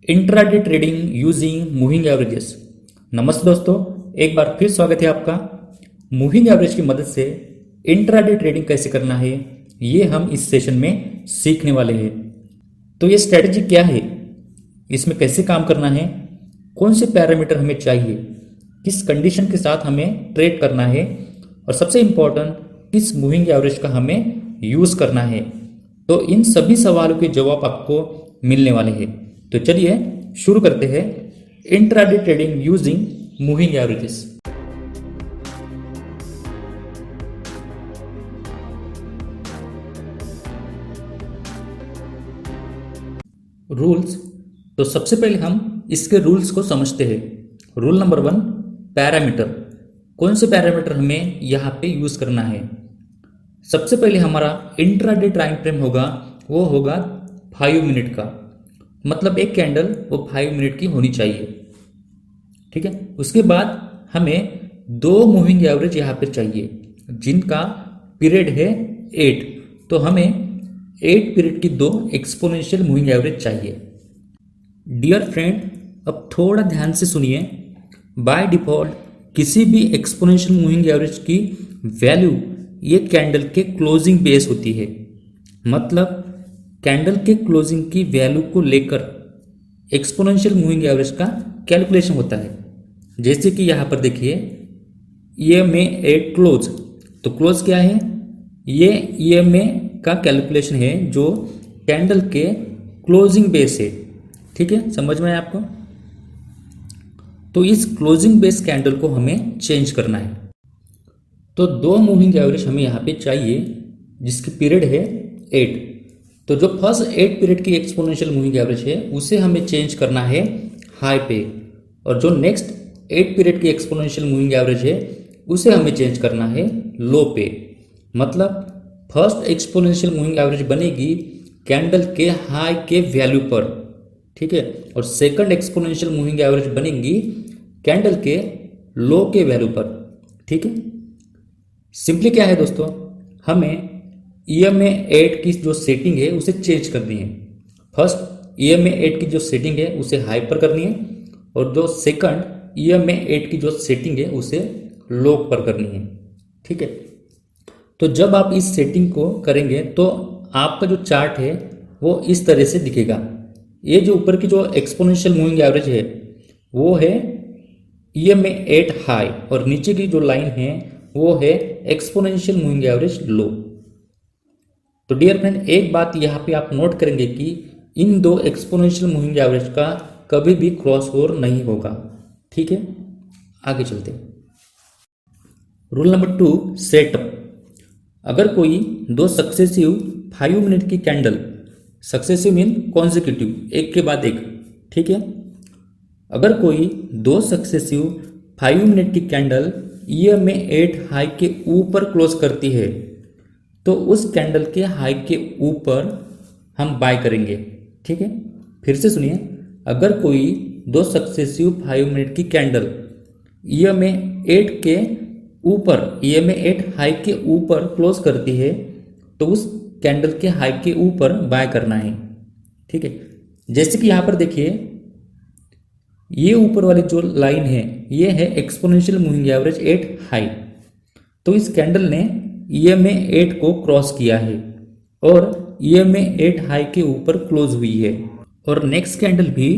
Intraday trading using moving averages. नमस्ते दोस्तों, एक बार फिर स्वागत है आपका। मूविंग एवरेज की मदद से इंट्राडे ट्रेडिंग कैसे करना है ये हम इस सेशन में सीखने वाले हैं। तो ये स्ट्रेटजी क्या है, इसमें कैसे काम करना है, कौन से पैरामीटर हमें चाहिए, किस कंडीशन के साथ हमें ट्रेड करना है और सबसे इम्पोर्टेंट किस मूविंग एवरेज का हमें यूज़ करना है। तो इन सभी सवालों के जवाब आपको मिलने वाले हैं। तो चलिए शुरू करते हैं intraday trading using moving averages. Rules. तो सबसे पहले हम इसके रूल्स को समझते हैं। Rule number 1, parameter. कौन से पैरामीटर हमें यहाँ पे यूज करना है। सबसे पहले हमारा इंट्राडे टाइम फ्रेम होगा, वो होगा 5 मिनट का, मतलब एक कैंडल वो 5 मिनट की होनी चाहिए। ठीक है, उसके बाद हमें 2 मूविंग एवरेज यहाँ पे चाहिए जिनका पीरियड है 8। तो हमें 8 पीरियड की 2 एक्सपोनेंशियल मूविंग एवरेज चाहिए। डियर फ्रेंड, अब थोड़ा ध्यान से सुनिए। बाय डिफॉल्ट किसी भी एक्सपोनेंशियल मूविंग एवरेज की वैल्यू ये कैंडल के क्लोजिंग बेस होती है, मतलब कैंडल के क्लोजिंग की वैल्यू को लेकर एक्सपोनेंशियल मूविंग एवरेज का कैलकुलेशन होता है। जैसे कि यहाँ पर देखिए, ये में 8 क्लोज, तो क्लोज क्या है, ये में का कैलकुलेशन है जो कैंडल के क्लोजिंग बेस है। ठीक है, समझ में आया आपको। तो इस क्लोजिंग बेस कैंडल को हमें चेंज करना है। तो 2 मूविंग एवरेज हमें यहाँ पे चाहिए जिसकी पीरियड है 8। तो जो फर्स्ट 8 पीरियड की एक्सपोनेंशियल मूविंग एवरेज है उसे हमें चेंज करना है हाई पे, और जो नेक्स्ट 8 पीरियड की एक्सपोनेंशियल मूविंग एवरेज है उसे हमें चेंज करना है लो पे। मतलब फर्स्ट एक्सपोनेंशियल मूविंग एवरेज बनेगी कैंडल के हाई के वैल्यू पर, ठीक है, और सेकंड एक्सपोनेंशियल मूविंग एवरेज बनेगी कैंडल के लो के वैल्यू पर। ठीक है, सिंपली क्या है दोस्तों, हमें EMA 8 की जो सेटिंग है उसे चेंज करनी है। फर्स्ट EMA 8 की जो सेटिंग है उसे हाई पर करनी है, और जो सेकंड EMA 8 की जो सेटिंग है उसे लो पर करनी है। ठीक है, तो जब आप इस सेटिंग को करेंगे तो आपका जो चार्ट है वो इस तरह से दिखेगा। ये जो ऊपर की जो एक्सपोनेंशियल मूविंग एवरेज है वो है EMA 8 हाई, और नीचे की जो लाइन है वो है एक्सपोनेंशियल मूविंग एवरेज लो। तो डियर फ्रेंड, एक बात यहाँ पे आप नोट करेंगे कि इन 2 एक्सपोनेंशियल मूविंग एवरेज का कभी भी क्रॉस ओवर नहीं होगा। ठीक है, आगे चलते हैं। Rule number 2, setup. अगर कोई 2 सक्सेसिव 5 मिनट की कैंडल, सक्सेसिव मीन कॉन्जिक्यूटिव, एक के बाद एक, ठीक है, अगर कोई 2 सक्सेसिव 5 मिनट की कैंडल EMA 8 हाई के ऊपर क्लोज करती है तो उस कैंडल के हाई के ऊपर हम बाय करेंगे। ठीक है, फिर से सुनिए, अगर कोई 2 सक्सेसिव 5 मिनट की कैंडल EMA 8 के ऊपर, EMA 8 हाई के ऊपर क्लोज करती है तो उस कैंडल के हाई के ऊपर बाय करना है। ठीक है, जैसे कि यहाँ पर देखिए, ये ऊपर वाली जो लाइन है ये है एक्सपोनेंशियल मूविंग एवरेज 8 हाई। तो इस कैंडल ने EMA 8 को क्रॉस किया है और EMA 8 हाई के ऊपर क्लोज हुई है, और नेक्स्ट कैंडल भी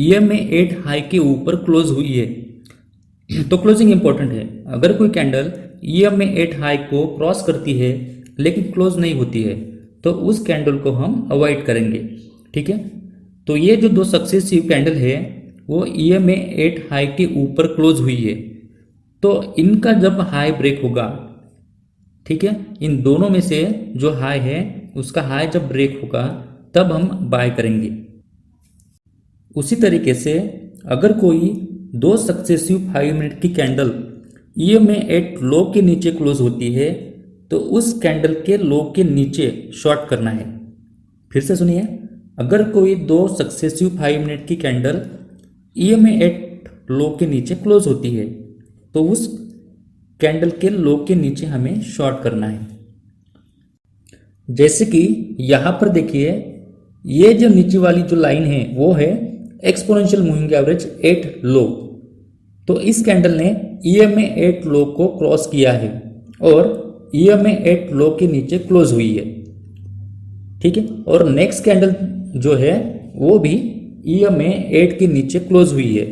EMA 8 हाई के ऊपर क्लोज हुई है। तो क्लोजिंग इंपॉर्टेंट है। अगर कोई कैंडल EMA 8 हाई को क्रॉस करती है लेकिन क्लोज नहीं होती है तो उस कैंडल को हम अवॉइड करेंगे। ठीक है, तो ये जो 2 सक्सेसिव कैंडल है वो EMA 8 हाई के ऊपर क्लोज हुई है, तो इनका जब हाई ब्रेक होगा, ठीक है, इन दोनों में से जो हाई है उसका हाई जब ब्रेक होगा तब हम बाय करेंगे। उसी तरीके से अगर कोई 2 सक्सेसिव 5 मिनट की कैंडल EMA 8 लो के नीचे क्लोज होती है तो उस कैंडल के लो के नीचे शॉर्ट करना है। फिर से सुनिए, अगर कोई 2 सक्सेसिव 5 मिनट की कैंडल EMA 8 लो के नीचे क्लोज होती है तो उस कैंडल के लो के नीचे हमें शॉर्ट करना है। जैसे कि यहाँ पर देखिए, ये जो नीचे वाली जो लाइन है वो है exponential moving average at low. तो इस कैंडल ने EMA एट लो को क्रॉस किया है और EMA एट लो के नीचे क्लोज हुई है, ठीक है। और नेक्स्ट कैंडल जो है वो भी EMA एट के नीचे क्लोज हुई है।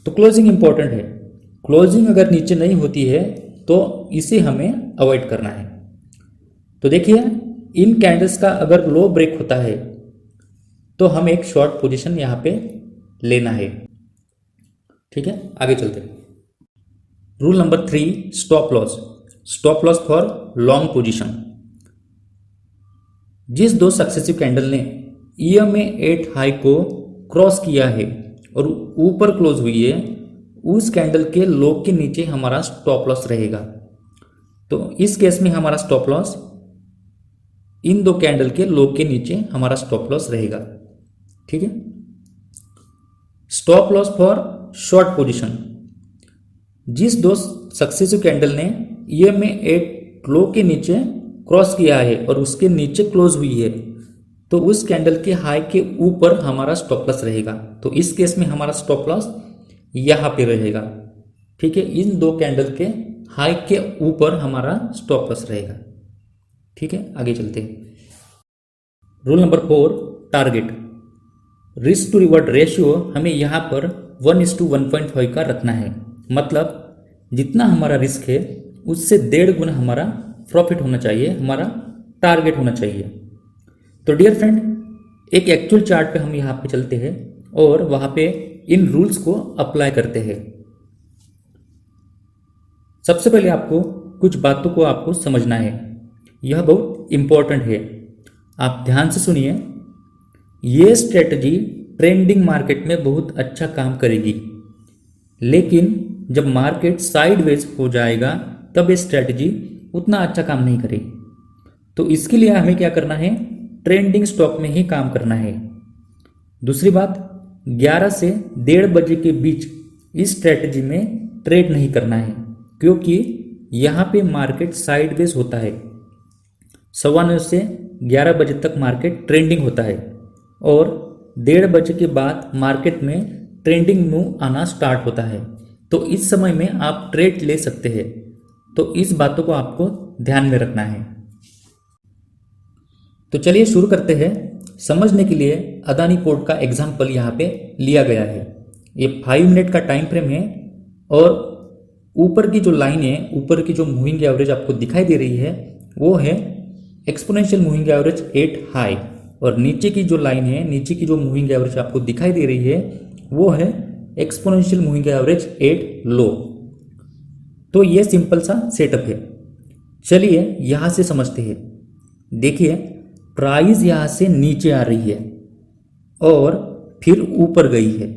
तो क्लोजिंग इंपॉर्टेंट है, क्लोजिंग अगर नीचे नहीं होती है तो इसे हमें अवॉइड करना है। तो देखिए इन कैंडल्स का अगर लो ब्रेक होता है तो हम एक शॉर्ट पोजीशन यहाँ पे लेना है, ठीक है। आगे चलते हैं। Rule number 3, stop loss. Stop loss for long position. जिस दो सक्सेसिव कैंडल ने EMA एट हाई को क्रॉस किया है और ऊपर क्लोज हुई है, उस कैंडल के लो के नीचे हमारा स्टॉप लॉस रहेगा। तो इस केस में हमारा स्टॉप लॉस इन दो कैंडल के लो के नीचे हमारा स्टॉप लॉस रहेगा, ठीक है। Stop loss for short position. जिस दो सक्सेसिव कैंडल ने EMA एट लो के नीचे क्रॉस किया है और उसके नीचे क्लोज हुई है, तो उस कैंडल के हाई के ऊपर हमारा स्टॉप लॉस रहेगा। तो इस केस में हमारा स्टॉप लॉस यहाँ पे रहेगा, ठीक है। इन दो कैंडल के हाई के ऊपर हमारा स्टॉप लॉस रहेगा, ठीक है। आगे चलते हैं। Rule number 4, target. Risk to reward ratio हमें यहाँ पर 1:1.5 का रखना है। मतलब जितना हमारा रिस्क है उससे 1.5 गुना हमारा प्रॉफिट होना चाहिए, हमारा टारगेट होना चाहिए। तो डियर फ्रेंड, एक एक्चुअल चार्ट पे हम यहाँ पे चलते हैं और वहाँ पे इन रूल्स को अप्लाई करते हैं। सबसे पहले आपको कुछ बातों को आपको समझना है, यह बहुत इंपॉर्टेंट है। आप ध्यान से सुनिए। ये स्ट्रेटजी ट्रेंडिंग मार्केट में बहुत अच्छा काम करेगी, लेकिन जब मार्केट साइडवेज हो जाएगा तब ये स्ट्रेटजी उतना अच्छा काम नहीं करेगी। तो इसके लिए हमें क्या करना है, ट्रेंडिंग स्टॉक में ही काम करना है। दूसरी बात, 11 से 1:30 बजे के बीच इस स्ट्रेटजी में ट्रेड नहीं करना है, क्योंकि यहाँ पे मार्केट साइडवेज होता है। 9:15 से 11 बजे तक मार्केट ट्रेंडिंग होता है और 1:30 बजे के बाद मार्केट में ट्रेंडिंग मूव आना स्टार्ट होता है। तो इस समय में आप ट्रेड ले सकते हैं। तो इस बातों को आपको ध्यान में रखना है। तो चलिए शुरू करते हैं। समझने के लिए अदानी पोर्ट का एग्जाम्पल यहाँ पे लिया गया है। ये 5 मिनट का टाइम फ्रेम है और ऊपर की जो लाइन है, ऊपर की जो मूविंग एवरेज आपको दिखाई दे रही है वो है एक्सपोनेंशियल मूविंग एवरेज 8 हाई, और नीचे की जो लाइन है, नीचे की जो मूविंग एवरेज आपको दिखाई दे रही है वो है एक्सपोनेंशियल मूविंग एवरेज 8 लो। तो ये सिंपल सा सेटअप है। चलिए यहाँ से समझते हैं। देखिए प्राइस यहाँ से नीचे आ रही है और फिर ऊपर गई है,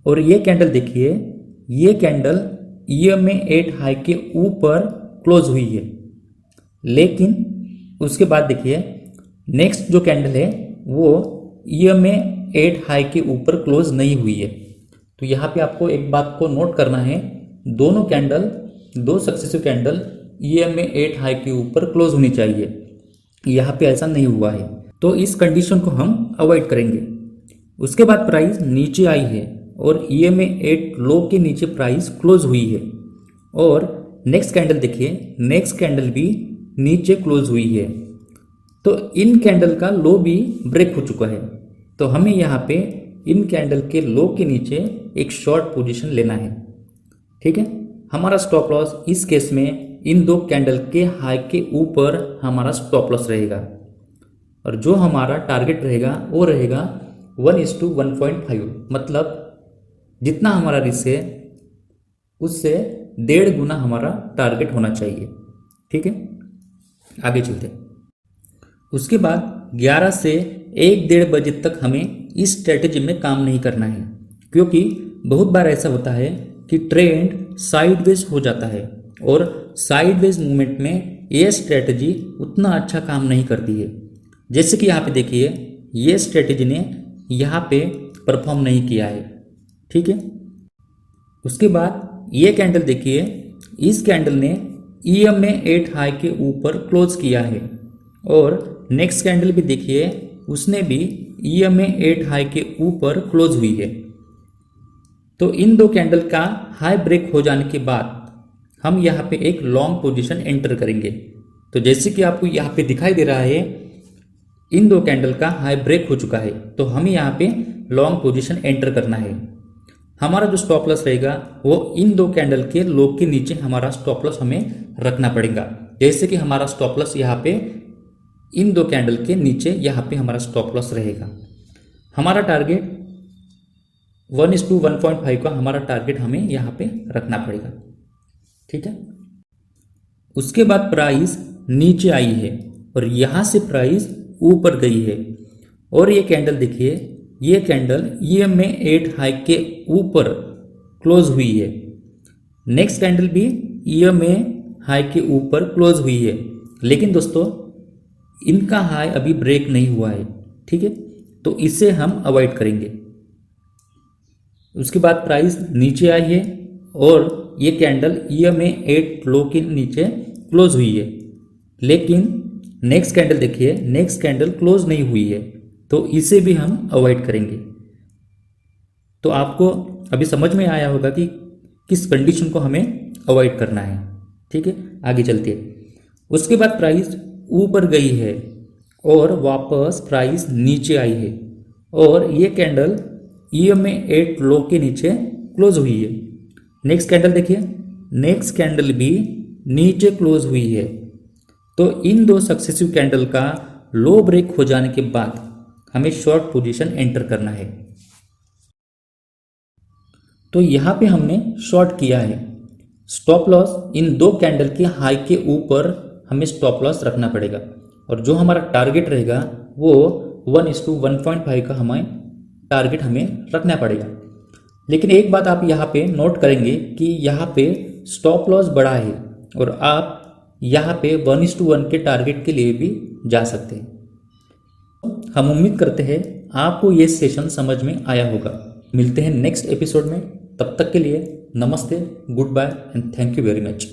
और ये कैंडल देखिए, ये कैंडल EMA एट हाई के ऊपर क्लोज हुई है। लेकिन उसके बाद देखिए नेक्स्ट जो कैंडल है वो EMA एट हाई के ऊपर क्लोज नहीं हुई है। तो यहाँ पे आपको एक बात को नोट करना है, दोनों कैंडल, दो successive candle EMA at high के ऊपर क्लोज होनी चाहिए। यहाँ पे ऐसा नहीं हुआ है, तो इस कंडीशन को हम अवॉइड करेंगे। उसके बाद प्राइस नीचे आई है और EMA एट लो के नीचे प्राइस क्लोज हुई है, और नेक्स्ट कैंडल देखिए, नेक्स्ट कैंडल भी नीचे क्लोज हुई है। तो इन कैंडल का लो भी ब्रेक हो चुका है। तो हमें यहाँ पे इन कैंडल के लो के नीचे एक शॉर्ट पोजीशन लेना है, ठीक है। हमारा स्टॉप लॉस इस केस में इन दो कैंडल के हाई के ऊपर हमारा स्टॉप लॉस रहेगा, और जो हमारा टारगेट रहेगा वो रहेगा 1:1.5। मतलब जितना हमारा रिस्क है उससे 1.5 गुना हमारा टारगेट होना चाहिए, ठीक है। आगे चलते हैं। उसके बाद 11 से 1-1:30 बजे तक हमें इस स्ट्रेटेजी में काम नहीं करना है, क्योंकि बहुत बार ऐसा होता है कि ट्रेंड साइडवेज हो जाता है और साइडवेज मूवमेंट में ये स्ट्रेटजी उतना अच्छा काम नहीं करती है। जैसे कि यहाँ पे देखिए, ये स्ट्रेटजी ने यहाँ पे परफॉर्म नहीं किया है, ठीक है। उसके बाद ये कैंडल देखिए, इस कैंडल ने EMA एट हाई के ऊपर क्लोज किया है, और नेक्स्ट कैंडल भी देखिए, उसने भी EMA 8 हाई के ऊपर क्लोज हुई है। तो इन दो कैंडल का हाई ब्रेक हो जाने के बाद हम यहाँ पे एक लॉन्ग पोजीशन एंटर करेंगे। तो जैसे कि आपको यहाँ पे दिखाई दे रहा है, इन दो कैंडल का हाई ब्रेक हो चुका है, तो हमें यहाँ पे लॉन्ग पोजीशन एंटर करना है। हमारा जो स्टॉप लॉस रहेगा वो इन दो कैंडल के लो के नीचे हमारा स्टॉप लॉस हमें रखना पड़ेगा। जैसे कि हमारा स्टॉप लॉस यहाँ पे इन दो कैंडल के नीचे यहाँ पे हमारा स्टॉप लॉस रहेगा। हमारा टारगेट 1:1.5 का हमारा टारगेट हमें यहाँ पे रखना पड़ेगा। ठीक है। उसके बाद प्राइस नीचे आई है और यहाँ से प्राइस ऊपर गई है और ये कैंडल देखिए, ये कैंडल EMA 8 हाई के ऊपर क्लोज हुई है। नेक्स्ट कैंडल भी EMA हाई के ऊपर क्लोज हुई है, लेकिन दोस्तों इनका हाई अभी ब्रेक नहीं हुआ है। ठीक है, तो इसे हम अवॉइड करेंगे। उसके बाद प्राइस नीचे आई है और ये कैंडल EMA 8 लो के नीचे क्लोज हुई है, लेकिन नेक्स्ट कैंडल देखिए, नेक्स्ट कैंडल क्लोज नहीं हुई है, तो इसे भी हम अवॉइड करेंगे। तो आपको अभी समझ में आया होगा कि किस कंडीशन को हमें अवॉइड करना है। ठीक है, आगे चलते हैं। उसके बाद प्राइस ऊपर गई है और वापस प्राइस नीचे आई है और ये कैंडल EMA 8 लो के नीचे क्लोज हुई है। नेक्स्ट कैंडल देखिए, नेक्स्ट कैंडल भी नीचे क्लोज हुई है। तो इन दो सक्सेसिव कैंडल का लो ब्रेक हो जाने के बाद हमें शॉर्ट पोजीशन एंटर करना है। तो यहाँ पे हमने शॉर्ट किया है। स्टॉप लॉस इन दो कैंडल के हाई के ऊपर हमें स्टॉप लॉस रखना पड़ेगा और जो हमारा टारगेट रहेगा वो 1:1.5 का हमें टारगेट हमें रखना पड़ेगा। लेकिन एक बात आप यहाँ पे नोट करेंगे कि यहाँ पे स्टॉप लॉस बड़ा है और आप यहाँ पे 1:1 के टारगेट के लिए भी जा सकते हैं। हम उम्मीद करते हैं आपको ये सेशन समझ में आया होगा। मिलते हैं नेक्स्ट एपिसोड में, तब तक के लिए नमस्ते, goodbye and thank you very much.